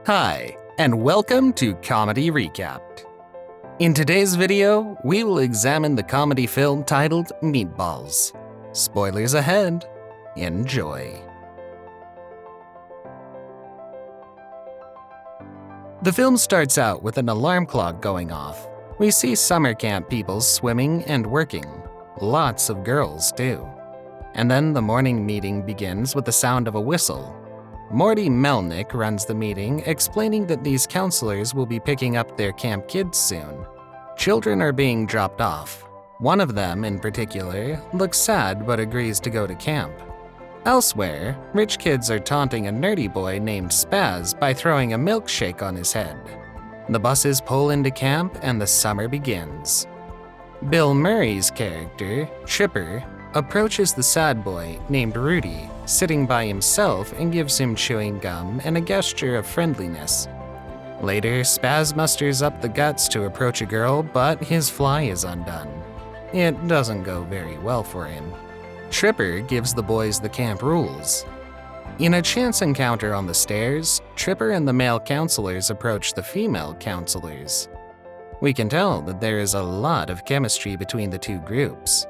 Hi, and welcome to Comedy Recapped. In today's video, we will examine the comedy film titled Meatballs. Spoilers ahead. Enjoy. The film starts out with an alarm clock going off. We see summer camp people swimming and working. Lots of girls, too. And then the morning meeting begins with the sound of a whistle. Morty Melnick runs the meeting, explaining that these counselors will be picking up their camp kids soon. Children are being dropped off. One of them, in particular, looks sad but agrees to go to camp. Elsewhere, rich kids are taunting a nerdy boy named Spaz by throwing a milkshake on his head. The buses pull into camp and the summer begins. Bill Murray's character, Chipper, approaches the sad boy named Rudy, sitting by himself, and gives him chewing gum and a gesture of friendliness. Later, Spaz musters up the guts to approach a girl, but his fly is undone. It doesn't go very well for him. Tripper gives the boys the camp rules. In a chance encounter on the stairs, Tripper and the male counselors approach the female counselors. We can tell that there is a lot of chemistry between the two groups.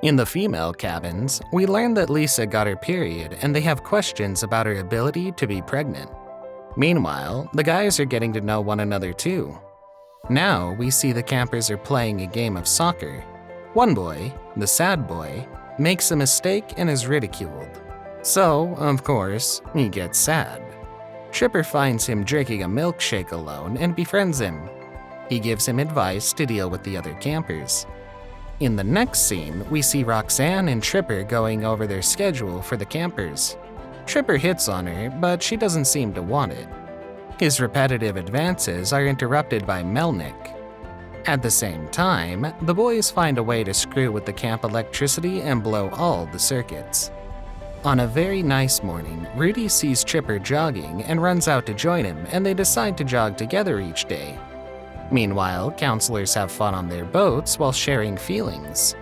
In the female cabins, we learn that Lisa got her period and they have questions about her ability to be pregnant. Meanwhile, the guys are getting to know one another too. Now we see the campers are playing a game of soccer. One boy, the sad boy, makes a mistake and is ridiculed. So, of course, he gets sad. Tripper finds him drinking a milkshake alone and befriends him. He gives him advice to deal with the other campers. In the next scene, we see Roxanne and Tripper going over their schedule for the campers. Tripper hits on her, but she doesn't seem to want it. His repetitive advances are interrupted by Melnick. At the same time, the boys find a way to screw with the camp electricity and blow all the circuits. On a very nice morning, Rudy sees Tripper jogging and runs out to join him, and they decide to jog together each day. Meanwhile, counselors have fun on their boats while sharing feelings.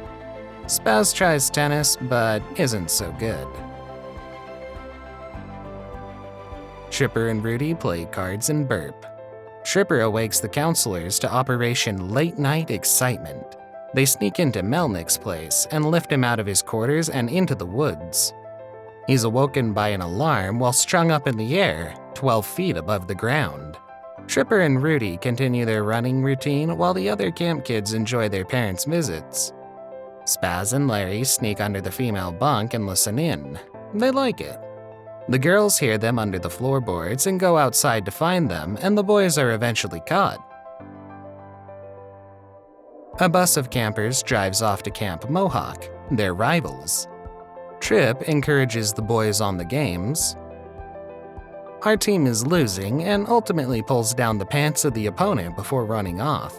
Spaz tries tennis, but isn't so good. Tripper and Rudy play cards and burp. Tripper awakes the counselors to Operation Late Night Excitement. They sneak into Melnick's place and lift him out of his quarters and into the woods. He's awoken by an alarm while strung up in the air, 12 feet above the ground. Tripper and Rudy continue their running routine while the other camp kids enjoy their parents' visits. Spaz and Larry sneak under the female bunk and listen in. They like it. The girls hear them under the floorboards and go outside to find them, and the boys are eventually caught. A bus of campers drives off to Camp Mohawk, their rivals. Trip encourages the boys on the games. Our team is losing and ultimately pulls down the pants of the opponent before running off.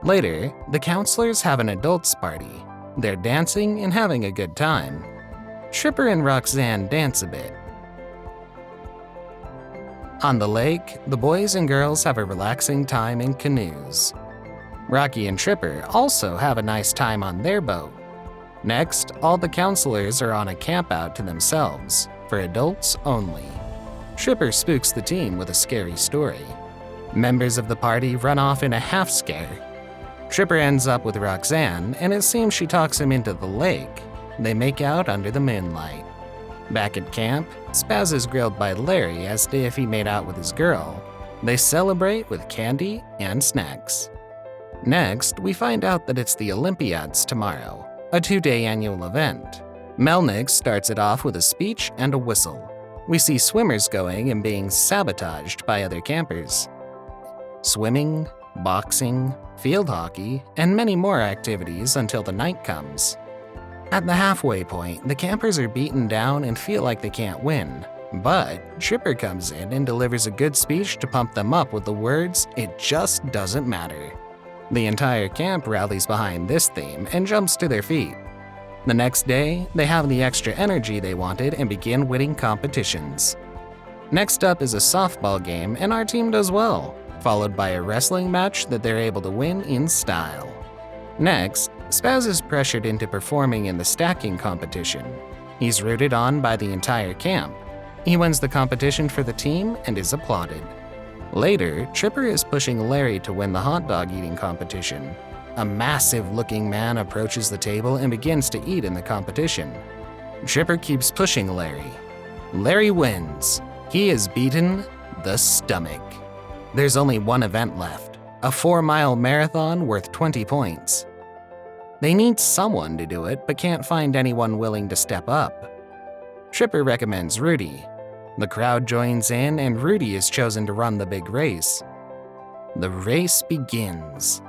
Later, the counselors have an adults party. They're dancing and having a good time. Tripper and Roxanne dance a bit. On the lake, the boys and girls have a relaxing time in canoes. Rocky and Tripper also have a nice time on their boat. Next, all the counselors are on a campout to themselves, for adults only. Tripper spooks the team with a scary story. Members of the party run off in a half scare. Tripper ends up with Roxanne, and it seems she talks him into the lake. They make out under the moonlight. Back at camp, Spaz is grilled by Larry as to if he made out with his girl. They celebrate with candy and snacks. Next, we find out that it's the Olympiads tomorrow, a 2-day annual event. Melnick starts it off with a speech and a whistle. We see swimmers going and being sabotaged by other campers. Swimming, boxing, field hockey, and many more activities until the night comes. At the halfway point, the campers are beaten down and feel like they can't win. But Tripper comes in and delivers a good speech to pump them up with the words, "It just doesn't matter." The entire camp rallies behind this theme and jumps to their feet. The next day, they have the extra energy they wanted and begin winning competitions. Next up is a softball game, and our team does well, followed by a wrestling match that they're able to win in style. Next, Spaz is pressured into performing in the stacking competition. He's rooted on by the entire camp. He wins the competition for the team and is applauded. Later, Chipper is pushing Larry to win the hot dog eating competition. A massive-looking man approaches the table and begins to eat in the competition. Chipper keeps pushing Larry. Larry wins. He is beaten the stomach. There's only one event left, a 4-mile marathon worth 20 points. They need someone to do it, but can't find anyone willing to step up. Chipper recommends Rudy. The crowd joins in, and Rudy is chosen to run the big race. The race begins.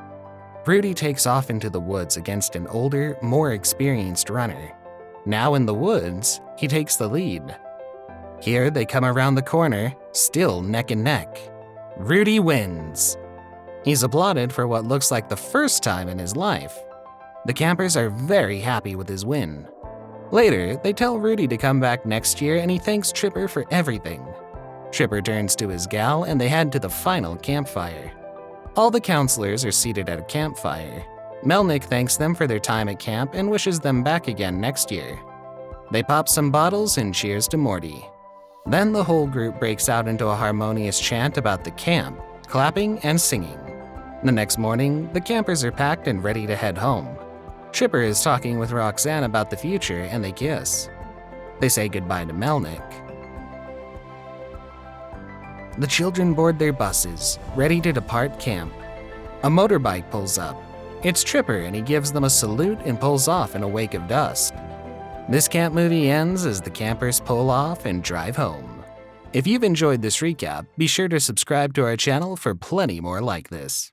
Rudy takes off into the woods against an older, more experienced runner. Now in the woods, he takes the lead. Here they come around the corner, still neck and neck. Rudy wins. He's applauded for what looks like the first time in his life. The campers are very happy with his win. Later, they tell Rudy to come back next year, and he thanks Chipper for everything. Chipper turns to his gal and they head to the final campfire. All the counselors are seated at a campfire. Melnick thanks them for their time at camp and wishes them back again next year. They pop some bottles and cheers to Morty. Then the whole group breaks out into a harmonious chant about the camp, clapping and singing. The next morning, the campers are packed and ready to head home. Chipper is talking with Roxanne about the future and they kiss. They say goodbye to Melnick. The children board their buses, ready to depart camp. A motorbike pulls up. It's Chipper and he gives them a salute and pulls off in a wake of dust. This camp movie ends as the campers pull off and drive home. If you've enjoyed this recap, be sure to subscribe to our channel for plenty more like this.